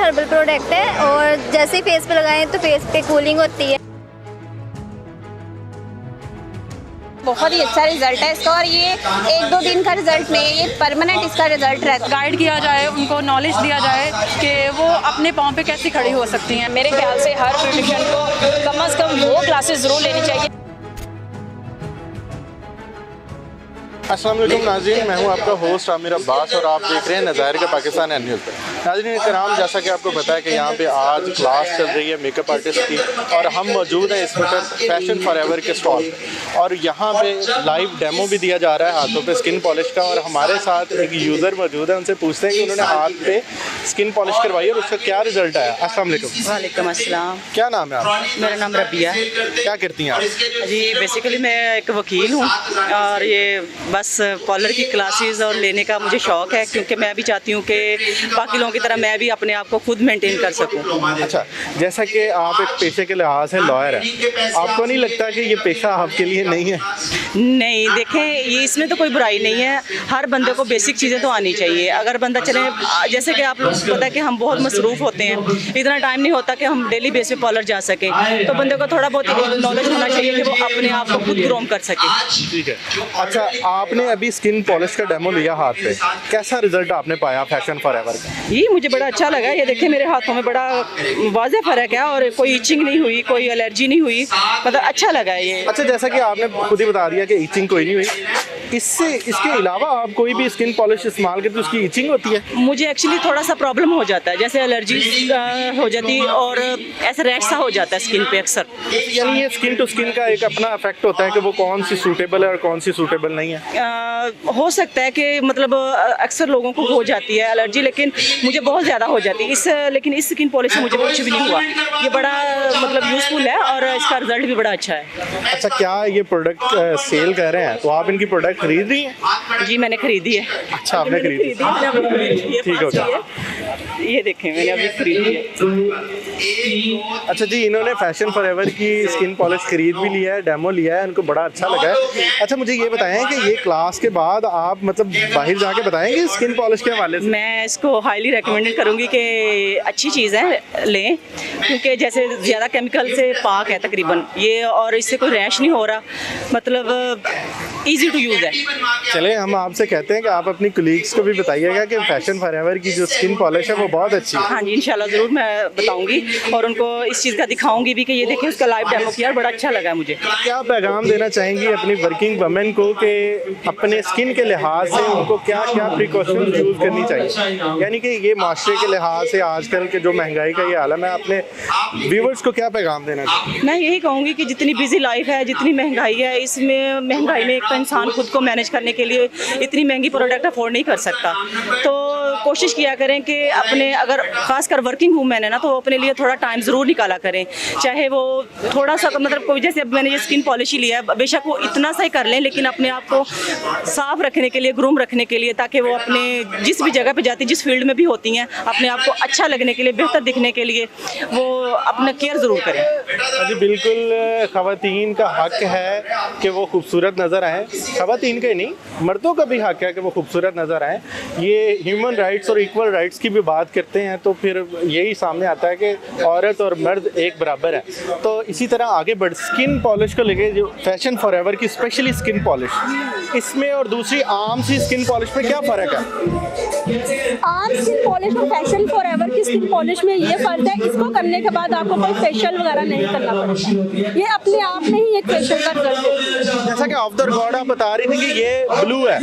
Herbal product है और जैसे ही फेस पे लगाएं तो फेस पे कूलिंग होती है। बहुत ही अच्छा रिजल्ट है इसका और ये 1-2 दिन का रिजल्ट नहीं है, ये परमानेंट इसका रिजल्ट रहता है। गाइड किया जाए, उनको नॉलेज दिया जाए कि वो अपने पाँव पे कैसे खड़ी हो सकती हैं। मेरे ख्याल से हर ब्यूटिशियन को कम से कम वो क्लासेस ज़रूर लेनी चाहिए। अस्सलाम वालेकुम नाज़रीन, मैं हूं आपका होस्ट आमिर अब्बास और आप देख रहे हैं नज़ायर का पाकिस्तान न्यूज़ पर। नाज़रीन कराम, जैसा कि आपको पता है कि यहाँ पे आज क्लास चल रही है मेकअप आर्टिस्ट की और हम मौजूद हैं इस वक्त फैशन फॉरएवर के स्टॉल और यहाँ पे लाइव डेमो भी दिया जा रहा है हाथों पे स्किन पॉलिश का। और हमारे साथ एक यूज़र मौजूद है, उनसे पूछते हैं कि उन्होंने हाथ पे स्किन पॉलिश करवाई और उसका क्या रिजल्ट आया। अस्सलाम वालेकुम। वालेकुम अस्सलाम। क्या नाम है आप? मेरा नाम रबिया। क्या करती हैं आप? जी बेसिकली मैं एक वकील हूँ और ये बस पार्लर की क्लासेस और लेने का मुझे शौक़ है, क्योंकि मैं भी चाहती हूँ कि बाकी लोगों की तरह मैं भी अपने आप को खुद मेंटेन कर सकूँ। अच्छा, जैसा कि आप एक पेशे के लिहाज से लॉयर हैं, आपको नहीं लगता कि ये पेशा आपके लिए नहीं है? नहीं, देखें ये इसमें तो कोई बुराई नहीं है, हर बंदे को बेसिक चीज़ें तो आनी चाहिए। अगर बंदा चले, जैसे कि आप लोग को पता है कि हम बहुत मसरूफ़ होते हैं, इतना टाइम नहीं होता कि हम डेली बेस पे पार्लर जा सकें, तो बंदे को थोड़ा बहुत नॉलेज होना चाहिए कि वो अपने आप को खुद ग्रोम कर सके। ठीक है। अच्छा, आपने अभी स्किन पॉलिश का डेमो लिया हाथ पे, कैसा रिजल्ट आपने पाया फैशन फॉरएवर का? ये मुझे बड़ा अच्छा लगा। ये देखिए मेरे हाथों में बड़ा वाज़ेह फ़र्क है और कोई इचिंग नहीं हुई, कोई एलर्जी नहीं हुई, मतलब अच्छा लगा है ये। अच्छा, जैसा कि आपने खुद ही बता दिया कि इचिंग कोई नहीं हुई, इसके अलावा आप कोई भी स्किन पॉलिश इस्तेमाल करते तो उसकी इचिंग होती है? मुझे एक्चुअली थोड़ा सा प्रॉब्लम हो जाता है, जैसे एलर्जी हो जाती है और ऐसा रैश सा हो जाता है स्किन पे अक्सर। यानी ये स्किन टू स्किन का एक अपना इफेक्ट होता है कि वो कौन सी सूटेबल है और कौन सी सूटेबल नहीं है। हो सकता है कि मतलब अक्सर लोगों को हो जाती है एलर्जी, लेकिन मुझे बहुत ज़्यादा हो जाती है। लेकिन इस स्किन पॉलिश से मुझे कुछ भी नहीं हुआ। ये बड़ा मतलब यूज़फुल है और इसका रिजल्ट भी बड़ा अच्छा है। अच्छा, क्या ये प्रोडक्ट सेल कर रहे हैं तो आप इनकी प्रोडक्ट खरीद रही हैं? जी मैंने खरीदी है। अच्छा, आपने खरीदी? ठीक हो गया। ये देखें मैंने अभी खरीदी है। अच्छा जी, इन्होंने फैशन फॉरएवर की स्किन पॉलिश खरीद भी लिया है, डेमो लिया है, उनको बड़ा अच्छा लगा है। अच्छा, मुझे ये बताएं कि ये क्लास के बाद आप मतलब बाहर जाके बताएंगे स्किन पॉलिश के हवाले से? मैं इसको हाईली रेकमेंडेड करूँगी कि अच्छी चीज़ है, लें, क्योंकि जैसे ज़्यादा केमिकल से पाक है तकरीबन ये, और इससे कोई रैश नहीं हो रहा, मतलब ईजी टू यूज़ है। चले, हम आपसे कहते हैं कि आप अपनी कलीग्स को भी बताइएगा कि फैशन फॉरएवर की जो स्किन पॉलिश है वो बहुत अच्छी है। हाँ जी, इंशाल्लाह ज़रूर मैं बताऊंगी और उनको इस चीज़ का दिखाऊंगी भी कि ये देखिए उसका लाइव डेमो किया और बड़ा अच्छा लगा मुझे। क्या पैगाम देना चाहेंगी अपनी वर्किंग वमेन को कि अपने स्किन के लिहाज से उनको क्या क्या प्रिकॉशन यूज़ करनी चाहिए? यानी कि ये माशरे के लिहाज से आजकल के जो महंगाई का ये आलम है, अपने व्यूवर्स को क्या पैगाम देना चाहिए? मैं यही कहूँगी कि जितनी बिजी लाइफ है, जितनी महंगाई है, इसमें महंगाई में एक तो इंसान खुद को मैनेज करने के लिए इतनी महंगी प्रोडक्ट अफोर्ड नहीं कर सकता, तो कोशिश किया करें कि अपने, अगर खासकर वर्किंग वूमेन है ना, तो वो अपने लिए थोड़ा टाइम ज़रूर निकाला करें, चाहे वो थोड़ा सा मतलब कोई, जैसे अब मैंने ये स्किन पॉलिश ही लिया है, बेशक वो इतना सा ही कर लें, लेकिन अपने आप को साफ रखने के लिए, ग्रूम रखने के लिए, ताकि वो अपने जिस भी जगह पे जाती, जिस फील्ड में भी होती हैं, अपने आप को अच्छा लगने के लिए, बेहतर दिखने के लिए वो अपना केयर ज़रूर करें। जी बिल्कुल, ख़वातीन का हक है कि वो खूबसूरत नज़र आएँ। ख़वातीन का ही नहीं, मर्दों का भी हक है कि वो खूबसूरत नज़र आएँ। ये ह्यूमन राइट्स और इक्वल राइट्स की भी बात करते हैं तो फिर यही सामने आता है कि औरत और मर्द एक बराबर है। तो इसी तरह आगे बढ़, स्किन पॉलिश को लेके जो फैशन फॉरएवर की स्पेशली स्किन पॉलिश, इसमें और दूसरी आम सी स्किन पॉलिश में क्या फ़र्क है? आम स्किन पॉलिश और फैशन फॉरएवर की स्किन पॉलिश में ये फ़र्क है, इसको करने के बाद आपको कोई फेशियल वगैरह नहीं करना पड़ेगा। ये अपने आप में ही एक फेशियल का रिजल्ट है। जैसा कि ऑफ द रिकॉर्ड आप बता रही थी कि ये ब्लू है,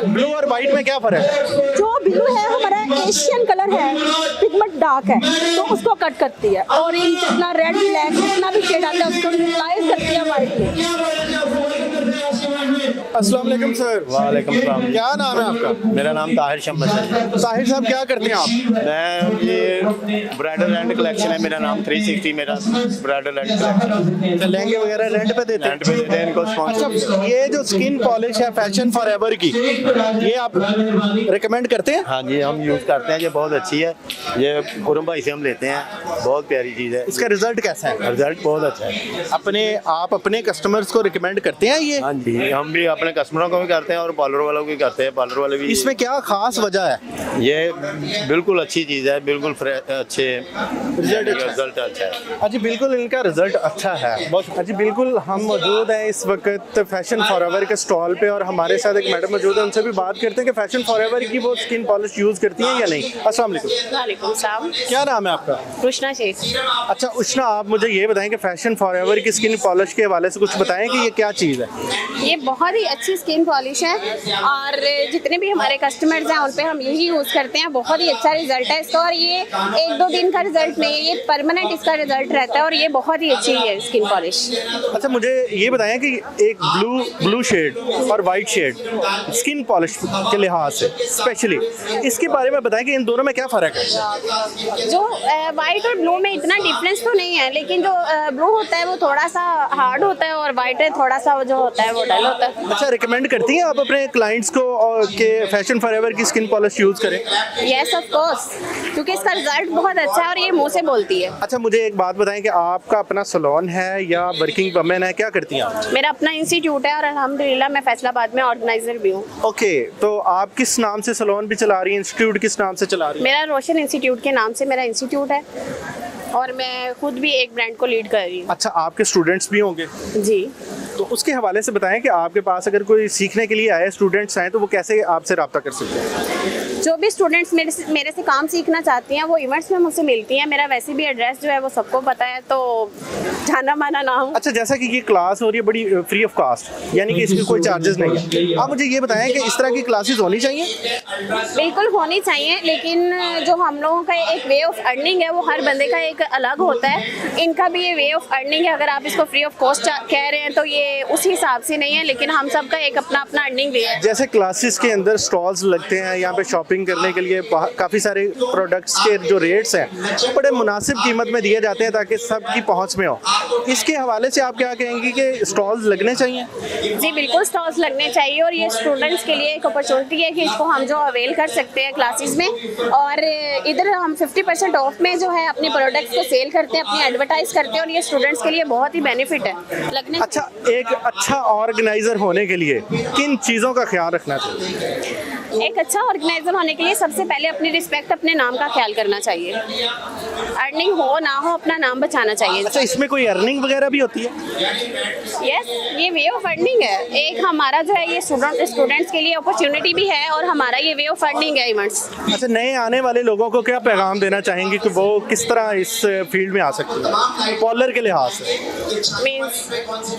ब्लू और वाइट में क्या फ़र्क है? जो ब्लू है हमारा एशियन कलर है, पिगमेंट डार्क है, तो उसको कट करती है। ऑरेंज जितना, रेड, ब्लैक जितना भी शेड आता है उसको न्यूट्रलाइज करती है वाइट में। अस्सलाम वालेकुम सर। वालेकुम सलाम। क्या नाम है आपका? मेरा नाम ताहिर शम्बस है। ताहिर साहब, क्या करते हैं आप? मैं ये ब्राइडल रेंट कलेक्शन है मेरा नाम, 360 मेरा ब्राइडल रेंट कलेक्शन। तो लहंगे वगैरह रेंट पे देते हैं? रेंट पे देते हैं इनको अच्छा, स्पॉन्सर। ये जो स्किन पॉलिश है फैशन फॉरएवर की, ये आप रिकमेंड करते हैं? हाँ जी, हम यूज़ करते हैं, ये बहुत अच्छी है। ये कुरम भाई से हम लेते हैं, बहुत प्यारी चीज़ है। इसका रिजल्ट कैसा है? रिजल्ट बहुत अच्छा है। आप अपने कस्टमर्स को रिकमेंड करते हैं ये? हाँ जी, हम भी अपने कस्टमरों को भी करते हैं और पार्लर वालों को भी करते हैं। पार्लर वाले भी। इसमें क्या खास वजह है? ये बिल्कुल अच्छी चीज़ है, बिल्कुल अच्छे रिजल्ट अच्छा है। अजी बिल्कुल इनका रिजल्ट अच्छा है। अजी बिल्कुल हम मौजूद हैं इस वक्त फैशन फॉरएवर के स्टॉल पे और हमारे साथ एक मैडम मौजूद है, उनसे भी बात करते हैं कि फैशन फॉरएवर की वो स्किन पॉलिश यूज़ करती हैं या नहीं। अस्सलाम वालेकुम। वालेकुम सलाम। क्या नाम है आपका? कृष्णा शेख। अच्छा उष्णा, आप मुझे ये बताएं कि फैशन फॉरएवर की स्किन पॉलिश के हवाले से कुछ बताएं कि ये क्या चीज़ है। ये बहुत ही अच्छी स्किन पॉलिश है और जितने भी हमारे कस्टमर्स हैं उन पे हम यही यूज़ करते हैं। बहुत ही अच्छा रिजल्ट है इसका और ये 1-2 दिन का रिजल्ट नहीं है, ये परमानेंट इसका रिजल्ट रहता है और ये बहुत ही अच्छी है स्किन पॉलिश। अच्छा मुझे ये बताएं कि एक ब्लू शेड और वाइट शेड स्किन पॉलिश के लिहाज से स्पेशली इसके बारे में बताएं कि इन दोनों में क्या फ़र्क है। जो वाइट और ब्लू में इतना डिफरेंस तो नहीं है, लेकिन जो ब्लू होता है वो थोड़ा सा हार्ड होता है और वाइट थोड़ा सा जो होता है वो डल होता है। अच्छा रिकमेंड करती हैं आप अपने क्लाइंट्स को और के फैशन फॉरएवर की स्किन पॉलिश यूज़ करें? यस ऑफ कोर्स, क्योंकि इसका रिजल्ट बहुत अच्छा है और ये मुंह से बोलती है। अच्छा मुझे एक बात बताएं कि आपका अपना सैलून है या वर्किंग वुमेन है, क्या करती हैं आप? मेरा अपना इंस्टीट्यूट है और अल्हम्दुलिल्लाह मैं फैसलाबाद में ऑर्गेनाइजर भी हूँ। ओके, तो आप किस नाम से सैलून भी चला रही हैं, इंस्टीट्यूट किस नाम से चला रही हैं? मेरा रोशन इंस्टीट्यूट के नाम से मेरा इंस्टीट्यूट है और मैं खुद भी एक ब्रांड को लीड कर रही हूँ। अच्छा आपके स्टूडेंट्स भी होंगे? जी। तो उसके हवाले से बताएं कि आपके पास अगर कोई सीखने के लिए आए स्टूडेंट्स आए तो वो कैसे आपसे रब्ता कर सकते हैं? जो भी स्टूडेंट्स मेरे से काम सीखना चाहती हैं वो इवेंट्स में मुझसे मिलती हैं। मेरा वैसे भी एड्रेस जो है वो सबको पता है, तो जाना माना ना हो। अच्छा जैसा कि ये क्लास हो रही है बड़ी फ्री ऑफ कास्ट, यानी कि इसके कोई चार्जेस नहीं है, आप मुझे ये बताएं कि इस तरह की क्लासेस होनी चाहिए? बिल्कुल होनी चाहिए, लेकिन जो हम लोगों का एक वे ऑफ अर्निंग है वो हर बंदे का एक अलग होता है। इनका भी ये वे ऑफ अर्निंग है, अगर आप इसको फ्री ऑफ कॉस्ट कह रहे हैं तो ये उस हिसाब से नहीं है, लेकिन हम सबका एक अपना अपना अर्निंग वे है। जैसे क्लासेस के अंदर स्टॉल्स लगते हैं, यहाँ पे शॉपिंग करने के लिए काफ़ी सारे प्रोडक्ट्स के जो रेट्स हैं बड़े मुनासिब कीमत में दिए जाते हैं ताकि सबकी पहुँच में हो। इसके हवाले से आप क्या कहेंगे कि स्टॉल्स लगने चाहिए? जी बिल्कुल स्टॉल्स लगने चाहिए और ये स्टूडेंट्स के लिए एक अपॉर्चुनिटी है कि इसको हम जो अवेल कर सकते हैं क्लासेस में। और इधर हम 50% ऑफ में जो है अपने प्रोडक्ट्स को सेल करते हैं, अपनी एडवर्टाइज करते हैं और ये स्टूडेंट्स के लिए बहुत ही बेनिफिट है लगने। अच्छा एक अच्छा ऑर्गेनाइजर होने के लिए किन चीज़ों का ख्याल रखना चाहिए? एक अच्छा ऑर्गेनाइजर होने के लिए सबसे पहले अपनी रिस्पेक्ट, अपने नाम का ख्याल करना चाहिए। अर्निंग हो ना हो अपना नाम बचाना चाहिए। अच्छा इसमें कोई अर्निंग वगैरह भी होती है? यस, ये वे ऑफ अर्निंग है। एक हमारा जो है ये स्टूडेंट्स के लिए अपॉर्चुनिटी भी है और हमारा ये वे ऑफ अर्निंग है इवेंट्स। अच्छा नए आने वाले लोगों को क्या पैगाम देना चाहेंगे कि वो किस तरह इस फील्ड में आ सकते हैं पार्लर के लिहाज से? मींस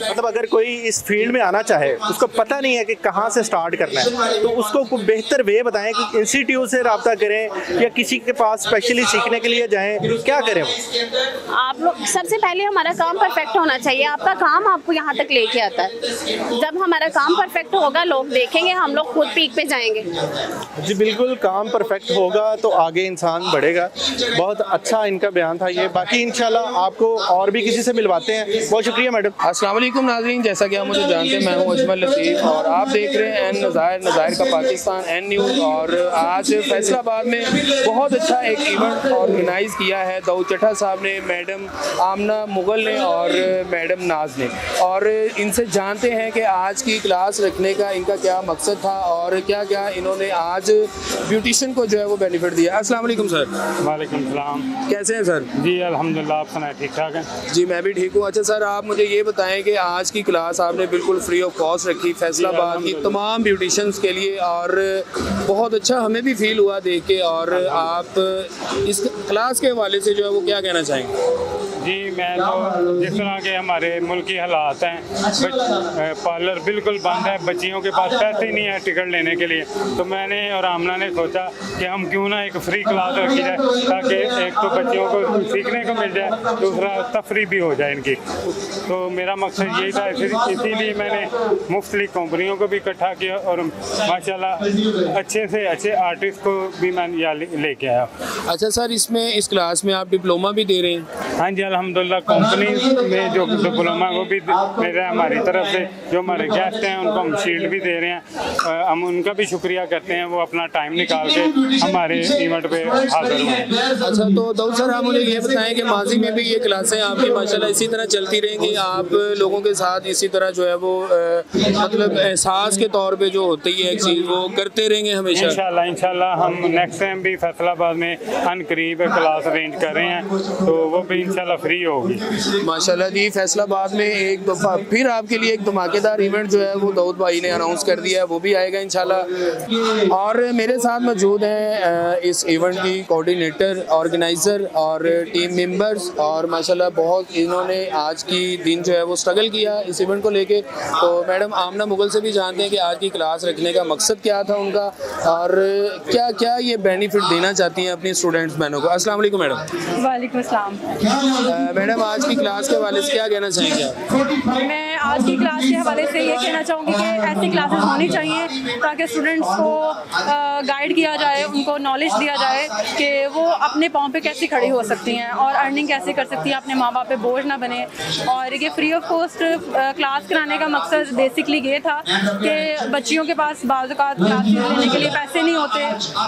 मतलब अगर कोई इस फील्ड में आना चाहे, उसको पता नहीं है कि कहाँ से स्टार्ट करना है, तो उसको कोई बेहतर वे बताएं कि इंस्टीट्यूट से रब्ता करें या किसी के पास स्पेशली सीखने के लिए जाएं, क्या करें वो? आप लोग सबसे पहले हमारा काम परफेक्ट होना चाहिए। आपका काम आपको यहाँ तक लेके आता है। जब हमारा काम परफेक्ट होगा लोग देखेंगे, हम लोग खुद पीक पे जाएंगे। जी बिल्कुल, काम परफेक्ट होगा तो आगे इंसान बढ़ेगा। बहुत अच्छा इनका बयान था ये। बाकी इंशाल्लाह आपको और भी किसी से मिलवाते हैं। बहुत शुक्रिया मैडम। अस्सलाम वालेकुम नाज़रीन, जैसा कि आप मुझे जानते हैं मैं हूं अजमल लतीफ़ और आप देख रहे हैं एन नज़ायर का पाकिस्तान एन न्यूज़। और आज फैसलाबाद में बहुत अच्छा एक इवेंट ऑर्गेनाइज़ किया है दाऊद चट्टा साहब ने, मैडम आमना मुगल ने और मैडम नाज ने। और इनसे जानते हैं कि आज की क्लास रखने का इनका क्या मकसद था और क्या क्या इन्होंने आज ब्यूटिशियन को जो है वो बेनिफिट दिया। अस्सलाम वालेकुम सर। वालेकुम सलाम। कैसे हैं सर? जी अल्हम्दुलिल्लाह, आप सुनाए ठीक ठाक हैं? जी मैं भी ठीक हूँ। अच्छा सर, आप मुझे ये बताएं कि आज की क्लास आपने बिल्कुल फ्री ऑफ कॉस्ट रखी फैसलाबाद की तमाम ब्यूटिशियंस के लिए और बहुत अच्छा हमें भी फील हुआ देख के। और आप इस क्लास के हवाले से जो है वो क्या कहना चाहेंगे? जी मैं तो जिस तरह के हमारे मुल्क की हालात हैं, पार्लर बिल्कुल बंद है, बच्चियों के पास पैसे ही नहीं है टिकट लेने के लिए, तो मैंने और आमना ने सोचा कि हम क्यों ना एक फ्री क्लास रखी जाए ताकि एक तो बच्चियों को सीखने को मिल जाए, दूसरा तफरी भी हो जाए इनकी। तो मेरा मकसद यही था, इसीलिए मैंने मुख्तलिफ कंपनियों को भी इकट्ठा किया और माशाल्लाह अच्छे से अच्छे आर्टिस्ट को भी मैं यहाँ लेके आया। अच्छा सर, इसमें इस क्लास में आप डिप्लोमा भी दे रहे हैं? हाँ जी अल्हम्दुलिल्लाह कंपनी में जो डिप्लोमा वो भी दे रहे हैं हमारी तरफ से। जो हमारे गेस्ट हैं उनको हम शील्ड भी दे रहे हैं, हम उनका भी शुक्रिया करते हैं, वो अपना टाइम निकाल के हमारे इवेंट पे हाजिर हुए। अच्छा, तो दाऊद सर आप मुझे ये बताएं कि माजी में भी ये क्लासें आपकी माशाल्लाह इसी तरह चलती रहेंगी, आप लोगों के साथ इसी तरह जो है वो मतलब एहसास के तौर पे जो होती है एक चीज़ वो करते रहेंगे हमेशा? इंशाल्लाह हम नेक्स्ट टाइम भी फैसलाबाद में अनकरीब क्लास अरेंज कर रहे हैं, तो वो भी इंशाल्लाह फ्री होगी। माशाल्लाह जी, फैसलाबाद में एक दफ़ा फिर आपके लिए एक धमाकेदार इवेंट जो है वो दाऊद भाई ने अनाउंस कर दिया है, वो भी आएगा इंशाल्लाह। और मेरे साथ मौजूद हैं इस इवेंट की कोऑर्डिनेटर, ऑर्गेनाइज़र और टीम मेंबर्स, और माशाल्लाह बहुत इन्होंने आज की दिन जो है वो स्ट्रगल किया इस इवेंट को लेके। तो मैडम आमना मुगल से भी जानते हैं कि आज की क्लास रखने का मकसद क्या था उनका, और क्या क्या ये बेनिफिट देना चाहती हैं अपनी स्टूडेंट्स बहनों को। अस्सलाम वालेकुम मैडम। वालेकुम अस्सलाम। मैडम आज की क्लास के हवाले से क्या कहना चाहेंगे आप? मैं आज की क्लास के हवाले से ये कहना चाहूँगी कि ऐसी क्लासेस होनी चाहिए ताकि स्टूडेंट्स को गाइड किया जाए, उनको नॉलेज दिया जाए कि वो अपने पाँव पे कैसे खड़ी हो सकती हैं और अर्निंग कैसे कर सकती हैं, अपने माँ बाप पे बोझ ना बने। और ये फ्री ऑफ कॉस्ट क्लास कराने का मकसद बेसिकली ये था कि बच्चियों के पास बाज़ औक़ात क्लासेस लेने के लिए पैसे नहीं होते,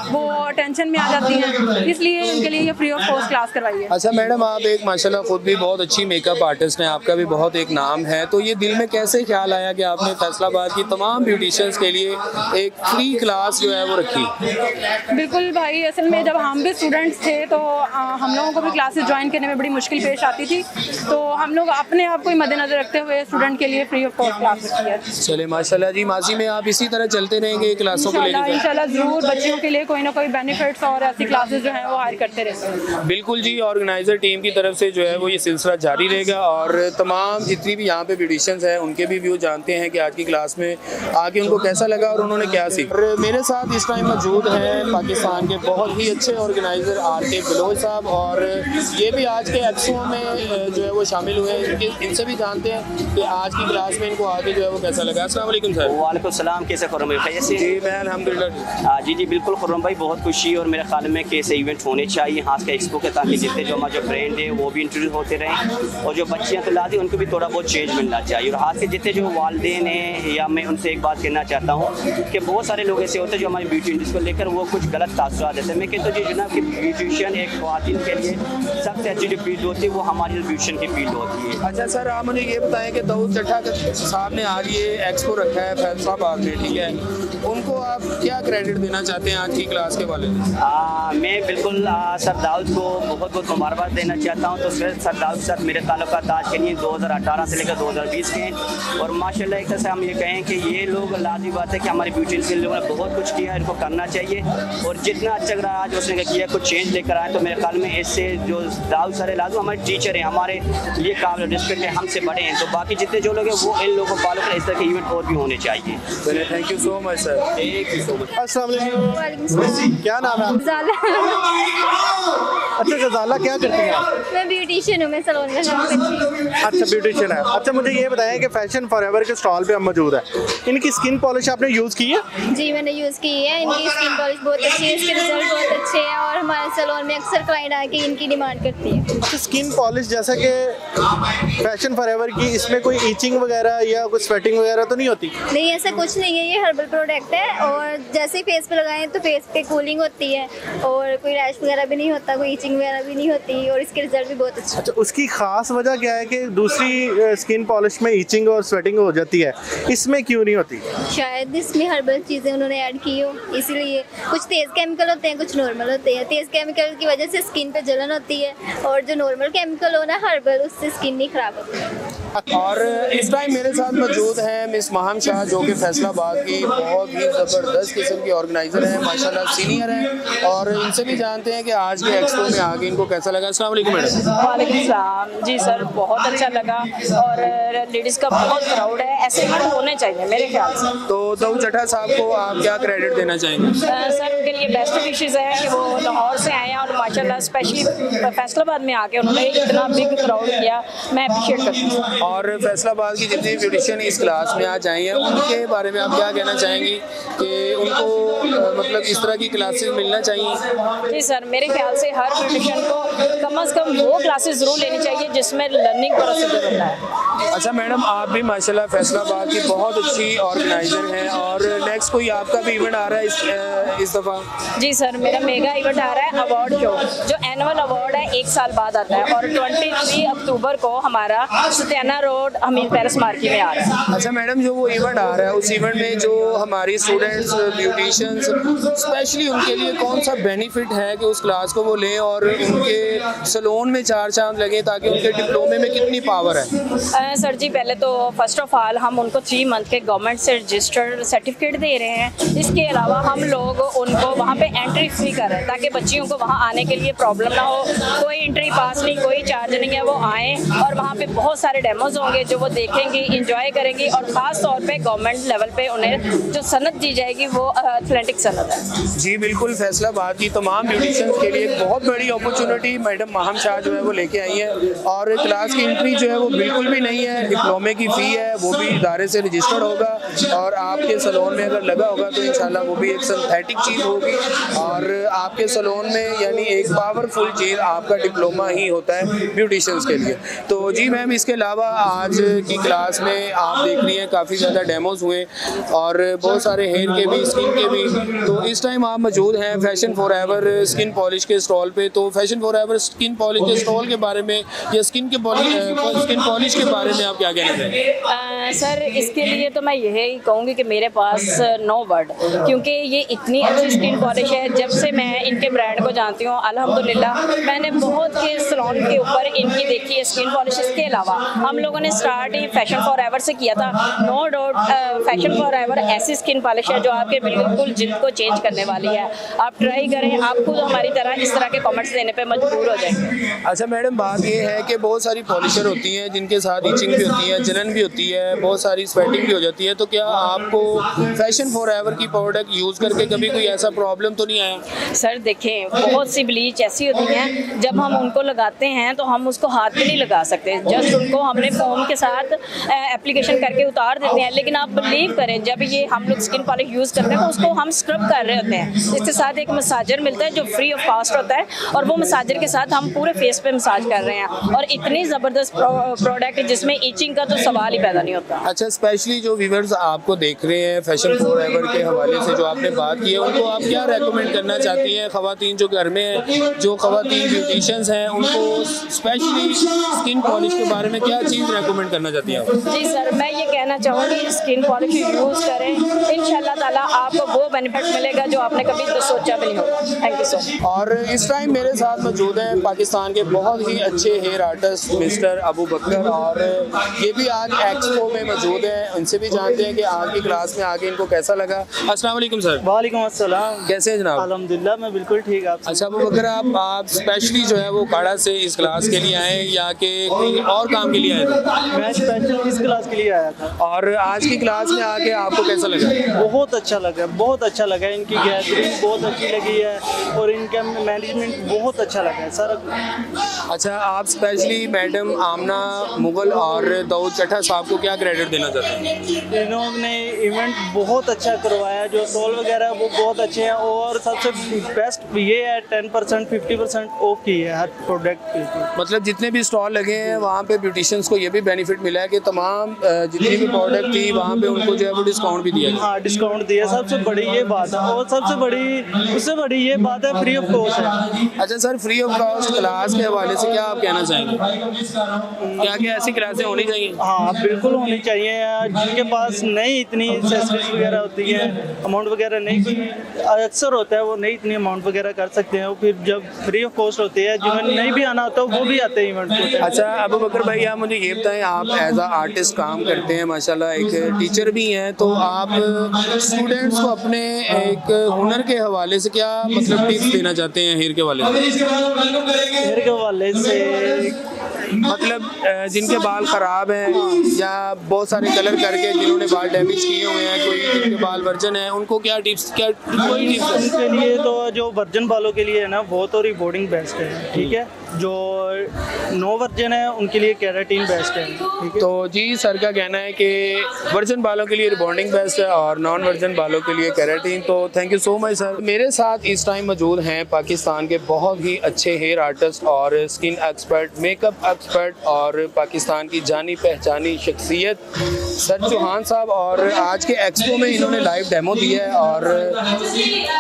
वो टेंशन में आ जाती हैं, इसलिए उनके लिए ये फ्री ऑफ कॉस्ट क्लास करवाई है। अच्छा मैडम, आप एक माशाल्लाह खुद भी बहुत अच्छी मेकअप आर्टिस्ट हैं, आपका भी बहुत एक नाम है, तो ये दिल में कैसे ख्याल आया कि आपने फैसलाबाद की तमाम ब्यूटिशियंस के लिए एक फ्री क्लास जो है वो रखी? बिल्कुल भाई, असल में जब हम भी स्टूडेंट्स थे तो हम लोगों को भी क्लासेस ज्वाइन करने में बड़ी मुश्किल पेश आती थी, तो हम लोग अपने आप को ही मद्देनजर रखते हुए स्टूडेंट के लिए फ्री ऑफ कॉस्ट क्लास रखी है। चले माशाल्लाह जी, माजी में आप इसी तरह चलते रहेंगे क्लासों को लेकर? इंशाल्लाह ज़रूर, बच्चियों के लिए कोई ना कोई बेनिफिट्स और ऐसी क्लासेस जो हैं वो हायर करते रहते हैं। बिल्कुल जी, ऑर्गेनाइजर टीम की तरफ से जो है वो ये सिलसिला जारी रहेगा, और तमाम जितनी भी यहाँ पे ब्यूटिशियंस हैं उनके भी व्यू जानते हैं कि आज की क्लास में आके उनको कैसा लगा और उन्होंने क्या सीखा। और मेरे साथ इस टाइम मौजूद हैं पाकिस्तान के बहुत ही अच्छे ऑर्गेनाइजर RK बलोच साहब, और ये भी आज के एक्सपो में जो है वो शामिल हुए हैं, इनसे भी जानते हैं कि आज की क्लास में इनको आके जो है वो कैसा लगा। अस्सलाम वालेकुम सर। वालेकुम सलाम, कैसे खुर्रम भाई? कैसे? जी मैं अल्हम्दुलिल्लाह। जी बिल्कुल खुर्रम भाई, बहुत खुशी और मेरे ख्याल में कैसे इवेंट होने चाहिए यहाँ के एक्सपो के, ताकि जितने जो हमारे जो फ्रेंड है वो भी इंट्रोड्यूस होते रहें, और जो बच्चियाँ तो लाती उनको भी थोड़ा बहुत चेंज मिलना चाहिए। और आज के जितने जो वालिदैन हैं, या मैं उनसे एक बात कहना चाहता हूँ कि बहुत सारे लोग ऐसे होते हैं जो हमारी ब्यूटी इंडस्ट्री को लेकर वो कुछ गलत तासुरात देते हैं। मैं कहता हूँ जी जनाब कि ब्यूटिशियन एक ख्वातीन के लिए सबसे अच्छी जो फील्ड होती है वो हमारी ब्यूटिशियन की फील्ड होती है। अच्छा सर, आप मुझे ये बताएं कि दाऊद चट्टा साहब ने आज ये एक्सपो रखा है फैसलाबाद में, ठीक है, उनको आप क्या क्रेडिट देना चाहते हैं आज की क्लास के बारे में? मैं बिल्कुल सर दाऊद को बहुत बहुत मुबारकबाद देना चाहता हूँ। तो सर दाऊद के साथ मेरे ताल्लुकात आज के लिए 2018 से लेकर 2020 के हैं, और माशाल्लाह एक तरह से हम ये कहें कि ये लोग लाज़मी बात है कि हमारी ब्यूटी के लोगों ने बहुत कुछ किया, इनको करना चाहिए, और जितना अच्छा रहा आज उसने किया कुछ चेंज लेकर आए। तो मेरे ख्याल में इससे जो दाऊद सर है लाजू हमारे टीचर हैं, हमारे लिए काबिल रिस्पेक्ट है, हमसे बड़े हैं, तो बाकी जितने जो लोग हैं वो इन लोगों को फॉलो करें। इस तरह के इवेंट और भी होने चाहिए। चलिए, thank you so much sir. Thank you so much. अस्सलाम वालेकुम, क्या नाम है अच्छा गजाला, क्या करती हैं आप? मैं ब्यूटिशियन हूँ, मैं सैलून का काम करती हूँ। अच्छा ब्यूटिशियन है। अच्छा मुझे ये बताएं कि फैशन फॉरएवर के स्टॉल पे हम मौजूद है, इनकी स्किन पॉलिश आपने यूज़ की है? जी मैंने यूज़ की है, इनकी स्किन पॉलिश बहुत अच्छी है, इसके रिजल्ट बहुत अच्छे हैं, और हमारे सैलून में अक्सर क्लाइंट आके इनकी डिमांड करती है। अच्छा स्किन पॉलिश जैसा कि फैशन फॉरएवर की, इसमें कोई ईचिंग वगैरह या कुछ स्वेटिंग वगैरह तो नहीं होती? नहीं ऐसा कुछ नहीं है, ये हर्बल प्रोडक्ट है, और जैसे ही फेस पे लगाएं तो फेस पे कूलिंग होती है, और कोई रैश वगैरह भी नहीं होता, कोई ईचिंग वगैरह भी नहीं होती, और इसके रिजल्ट भी बहुत अच्छे। अच्छा उसकी खास वजह क्या है कि दूसरी स्किन पॉलिश में ईचिंग और स्वेटिंग हो जाती है, इसमें क्यों नहीं होती? शायद इसमें हर्बल चीज़ें उन्होंने ऐड की हो, इसीलिए कुछ तेज़ केमिकल होते हैं, कुछ नॉर्मल होते हैं। तेज़ केमिकल की वजह से स्किन पे जलन होती है, और जो नॉर्मल केमिकल हो ना हर्बल, उससे स्किन नहीं खराब होती। और इस टाइम मेरे साथ मौजूद हैं मिस महम शाह, जो कि फैसलाबाद की बहुत ही ज़बरदस्त किस्म की ऑर्गेनाइज़र हैं, माशाल्लाह सीनियर हैं, और इनसे भी जानते हैं कि आज के एक्सपो में आगे इनको कैसा लगा। अस्सलाम वालेकुम मैडम। वालेकुम सलाम। जी सर, बहुत अच्छा लगा, और लेडीज़ का बहुत क्राउड है, ऐसे इवेंट होने चाहिए मेरे ख्याल से। तो दाऊद चट्टा साहब को आप क्या क्रेडिट देना चाहेंगे? सर उनके लिए बेस्ट विशेज़ है कि वो लाहौर से आए हैं और माशाल्लाह स्पेशली फैसलाबाद में आके उन्होंने इतना बिग क्राउड किया, मैं अप्रिशिएट करती हूँ। और फैसलाबाद की जितनी ब्यूटिशियन इस क्लास में आज आई हैं उनके बारे में आप क्या कहना चाहेंगी कि उनको मतलब इस तरह की क्लासेस मिलना चाहिए? जी सर, मेरे ख्याल से हर ब्यूटिशियन को कम से कम वो क्लासेस ज़रूर लेनी चाहिए जिसमें लर्निंग प्रोसीजर होता है। अच्छा मैडम, आप भी माशाल्लाह फैसलाबाद की बहुत अच्छी ऑर्गेनाइजर हैं और नेक्स्ट कोई आपका भी इवेंट आ रहा है इस दफ़ा? जी सर, मेरा मेगा इवेंट आ रहा है अवार्ड शो, जो एनुअल अवार्ड है 1 साल बाद आता है और 23 अक्टूबर को हमारा सत्याना रोड हमीद पैलेस मार्केट में आ रहा है। अच्छा मैडम, जो वो इवेंट आ रहा है उस इवेंट में जो हमारी स्टूडेंट्स ब्यूटिशियंस स्पेशली उनके लिए कौन सा बेनिफिट है कि उस क्लास को वो लें और उनके सैलून में 4 चांद लगे ताकि उनके डिप्लोमे में कितनी पावर है? सर जी, पहले तो फर्स्ट ऑफ ऑल हम उनको 3 मंथ के गवर्नमेंट से रजिस्टर्ड सर्टिफिकेट दे रहे हैं। इसके अलावा हम लोग उनको वहाँ पे एंट्री फ्री कर रहे हैं ताकि बच्चियों को वहाँ आने के लिए प्रॉब्लम ना हो। कोई एंट्री पास नहीं, कोई चार्ज नहीं है, वो आएँ और वहाँ पे बहुत सारे डेमोज होंगे जो वो देखेंगी, इंजॉय करेंगी और ख़ास तौर पे गवर्नमेंट लेवल पे उन्हें जो सनद दी जाएगी वो एथलेटिक सनद है। जी बिल्कुल, फैसलाबाद की तमाम ब्यूटिशियंस के लिए एक बहुत बड़ी अपॉर्चुनिटी मैडम माहम शाह जो है वो लेके आई है और क्लास की एंट्री जो है वो बिल्कुल भी नहीं है, डिप्लोमे की फ़ी है, वो भी इदारे से रजिस्टर्ड होगा और आपके सैलून में अगर लगा होगा तो इंशाल्लाह वो भी एक सिंथेटिक चीज़ होगी और आपके सैलून में यानी एक पावरफुल चीज़ आपका डिप्लोमा ही होता है ब्यूटिशियंस के लिए। तो जी मैम, इसके अलावा आज की क्लास में आप देख रही हैं काफ़ी ज़्यादा डेमोज हुए और बहुत सारे हेयर के भी, स्किन के भी। तो इस टाइम आप मौजूद हैं फैशन फॉरएवर स्किन पॉलिश के स्टॉल पे। तो फैशन फॉरएवर स्किन पॉलिश के स्टॉल के बारे में या स्किन पॉलिश के बारे में आप क्या कहना चाहेंगे? सर, इसके लिए तो मैं यही कहूँगी कि मेरे पास नो वर्ड, क्योंकि ये इतनी अच्छी स्किन पॉलिश है। जब से मैं इनके ब्रांड को जानती हूँ अल्हम्दुलिल्लाह, मैंने बहुत के सैलून के ऊपर इनकी देखी है स्किन पॉलिश। इसके अलावा हम लोगों ने स्टार्ट ही फैशन फॉरएवर से किया था। नो डाउट फैशन फॉरएवर ऐसी स्किन पॉलिश है जो आपके बिल्कुल जिल्द को चेंज करने वाली है। आप ट्राई करें, आप खुद हमारी तरह इस तरह के कमेंट्स देने पे मजबूर हो जाएंगे। अच्छा मैडम, बात ये है कि बहुत सारी पॉलिशर होती हैं जिनके साथ इचिंग भी होती है, जलन भी होती है, बहुत सारी स्वेटिंग भी हो जाती है। तो क्या आपको फैशन फॉरएवर की प्रोडक्ट यूज़ करके कभी कोई ऐसा प्रॉब्लम तो नहीं आया? सर देखें, बहुत सी ब्लीच ऐसी होती हैं जब हम उनको लगाते हैं तो हम उसको हाथ में नहीं लगा सकते, जस्ट उनको हमने फोम के साथ एप्लीकेशन करके उतार देते हैं। लेकिन आप बिलीव करें, जब ये हम लोग स्किन पॉलिश यूज़ करते हैं तो उसको हम स्क्रब कर रहे होते हैं। इसके साथ एक मसाजर मिलता है जो फ्री ऑफ कॉस्ट होता है और वो मसाजर के साथ हम पूरे फेस पे मसाज कर रहे हैं और इतनी ज़बरदस्त प्रोडक्ट जिसमें ईचिंग का तो सवाल ही पैदा नहीं होता। अच्छा, स्पेशली जो व्यूअर्स आपको देख रहे हैं फैशन फॉरएवर के हवाले से जो आपने बात की है, उनको आप क्या रेकमेंड करना चाहती हैं? ख़वातीन जो घर में हैं, जो ख़वातीन ब्यूटिशियंस हैं, उनको स्पेशली स्किन पॉलिश के बारे में क्या चीज़ रेकमेंड करना चाहती हैं? जी सर, मैं ये कहना चाहूँगी स्किन पॉलिश यूज़ करें, इंशाल्लाह ताला आपको वो बेनिफिट मिलेगा जो आपने कभी तो सोचा भी नहीं होगा। Thank you so much. और इस टाइम मेरे साथ मौजूद हैं पाकिस्तान के बहुत ही अच्छे हेयर आर्टिस्ट मिस्टर अबू बकर और ये भी आज एक्सपो में मौजूद हैं। उनसे भी जानते हैं कि आज की क्लास में आके इनको कैसा लगा। अस्सलाम वालेकुम सर। वालेकुम अस्सलाम। कैसे हैं जनाब? अल्हम्दुलिल्लाह, मैं बिल्कुल ठीक। आप? अच्छा अबू बकर, आप स्पेशली जो है वो काड़ा से इस क्लास के लिए आए या कि कोई और काम के लिए आए थे? मैं स्पेशल इस क्लास के लिए आया था। और आज की क्लास में आके आपको कैसा लगा? बहुत अच्छा लगा, बहुत अच्छा लगा। इनकी गैदरिंग बहुत अच्छी लगी है और इनका मैनेजमेंट बहुत अच्छा लगा है सर। अच्छा, आप स्पेशली मैडम आमना मुगल और दाऊद चट्टा साहब को क्या क्रेडिट देना चाहते हैं? इन्होंने इवेंट बहुत अच्छा करवाया, जो स्टॉल वगैरह वो बहुत अच्छे हैं और सबसे बेस्ट ये है 10% 50% ऑफ की है हर प्रोडक्ट की। मतलब जितने भी स्टॉल लगे हैं वहाँ पे ब्यूटिशियंस को ये भी बेनिफिट मिला है कि तमाम जितनी भी प्रोडक्ट थी वहाँ पे उनको जो है वो डिस्काउंट भी दिया है। हाँ, डिस्काउंट दिया, सबसे बड़ी ये बात है। और सबसे बड़ी, उससे बड़ी ये बात है फ्री ऑफ कॉस्ट है। अच्छा sir, free of cost class के हवाले से क्या आप कहना चाहेंगे? क्या ऐसी क्लासें होनी चाहिए? हाँ बिल्कुल होनी चाहिए। जिनके पास नहीं इतनी एक्सेसरीज वगैरह होती है, अमाउंट वगैरह नहीं, कोई अक्सर होता है वो नहीं इतनी अमाउंट वगैरह कर सकते हैं, फिर जब फ्री ऑफ कॉस्ट होती है है, जिन्हें नहीं भी आना होता वो भी आते हैं इवेंट को। अच्छा अबू बकर भाई, आप मुझे ये बताएं, आप एज आ आर्टिस्ट काम करते हैं माशाल्लाह, एक टीचर भी हैं, तो आप स्टूडेंट्स को अपने एक हुनर के हवाले से क्या मतलब टिप्स देना चाहते हैं हेयर के हवाले से? हेयर के हवाले से मतलब जिनके बाल ख़राब हैं या बहुत सारे कलर करके जिन्होंने बाल डैमेज किए हुए हैं, कोई जिनके बाल वर्जन है, उनको क्या टिप्स, क्या कोई टिप्स? उनके लिए तो जो वर्जन बालों के लिए है ना, वो तो रिबॉर्डिंग बेस्ट है, ठीक है। जो नो वर्जन है उनके लिए केराटिन बेस्ट है, ठीक है। तो जी सर का कहना है कि वर्जन बालों के लिए रिबॉन्डिंग बेस्ट है और नॉन वर्जन बालों के लिए केराटिन। तो thank you so much sir. मेरे साथ इस टाइम मौजूद हैं पाकिस्तान के बहुत ही अच्छे हेयर आर्टिस्ट और स्किन एक्सपर्ट, मेकअप एक्सपर्ट और पाकिस्तान की जानी पहचानी शख्सियत सर चौहान साहब, और आज के एक्सपो में इन्होंने लाइव डेमो दिया है और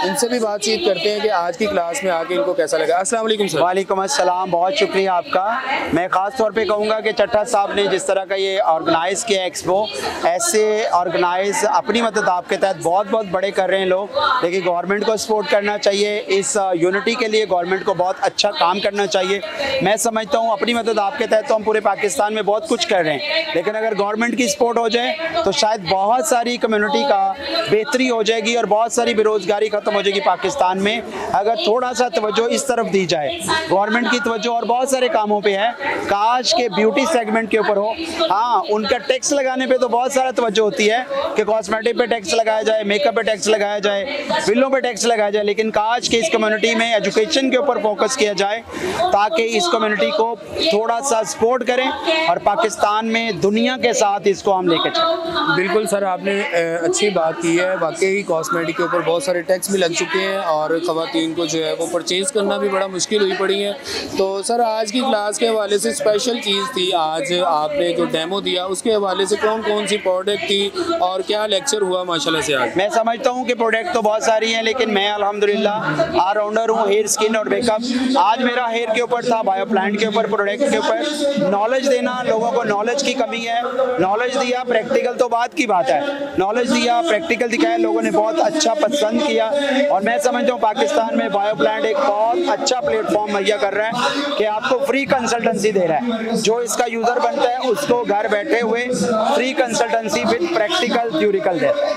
इनसे भी बातचीत करते हैं कि आज की क्लास में आके इनको कैसा लगा। अस्सलाम वालेकुम सर। वालेकुम अस्सलाम, बहुत शुक्रिया आपका। मैं ख़ास तौर पे कहूँगा कि चट्टा साहब ने जिस तरह का ये ऑर्गेनाइज़ किया एक्सपो, ऐसे ऑर्गेनाइज अपनी मदद आपके तहत बहुत बहुत बड़े कर रहे हैं लोग, लेकिन गवर्नमेंट को सपोर्ट करना चाहिए। इस यूनिटी के लिए गवर्नमेंट को बहुत अच्छा काम करना चाहिए। मैं समझता हूँ अपनी मदद आपके तहत तो हम पूरे पाकिस्तान में बहुत कुछ कर रहे हैं, लेकिन अगर गवर्नमेंट की सपोर्ट हो जाए तो शायद बहुत सारी कम्युनिटी का बेहतरी हो जाएगी और बहुत सारी बेरोज़गारी ख़त्म हो जाएगी पाकिस्तान में, अगर थोड़ा सा तवज्जो इस तरफ दी जाए। गवर्नमेंट की तवज्जो और बहुत सारे कामों पे है, काश के ब्यूटी सेगमेंट के ऊपर हो। हाँ, उनका टैक्स लगाने पे तो बहुत सारा तवज्जो होती है कि कॉस्मेटिक पे टैक्स लगाया जाए, मेकअप पे टैक्स लगाया जाए, बिलों पे टैक्स लगाया जाए, लेकिन काश के इस कम्युनिटी में एजुकेशन के ऊपर फोकस किया जाए ताकि इस कम्युनिटी को थोड़ा सा सपोर्ट करें और पाकिस्तान में दुनिया के साथ इसको हम लेकर चलें। बिल्कुल सर, आपने अच्छी बात की है। वाकई कॉस्मेटिक के ऊपर बहुत सारे टैक्स भी लग चुके हैं और ख़वातीन को जो है वो परचेज़ करना भी बड़ा मुश्किल हुई पड़ी है। तो सर आज की क्लास के हवाले से स्पेशल चीज़ थी, आज आपने जो डेमो दिया उसके हवाले से कौन कौन सी प्रोडक्ट थी और क्या लेक्चर हुआ माशाल्लाह से आज? मैं समझता हूँ कि प्रोडक्ट तो बहुत सारी हैं, लेकिन मैं अल्हम्दुलिल्लाह ऑलराउंडर हूँ, हेयर, स्किन और मेकअप। आज मेरा हेयर के ऊपर था, बायो प्लांट के ऊपर, प्रोडक्ट के ऊपर नॉलेज देना। लोगों को नॉलेज की कमी है, नॉलेज दिया, प्रैक्टिकल तो बात की बात है, नॉलेज दिया, प्रैक्टिकल दिखाया, लोगों ने बहुत अच्छा पसंद किया। और मैं समझता हूँ पाकिस्तान में बायो प्लांट एक बहुत अच्छा प्लेटफॉर्म मुहैया कर रहा है कि आपको फ्री कंसल्टेंसी दे रहा है। जो इसका यूज़र बनता है उसको घर बैठे हुए free consultancy with practical theoretical देता है।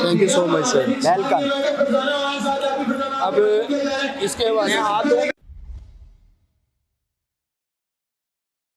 Thank you so much sir. Welcome. अब इसके बाद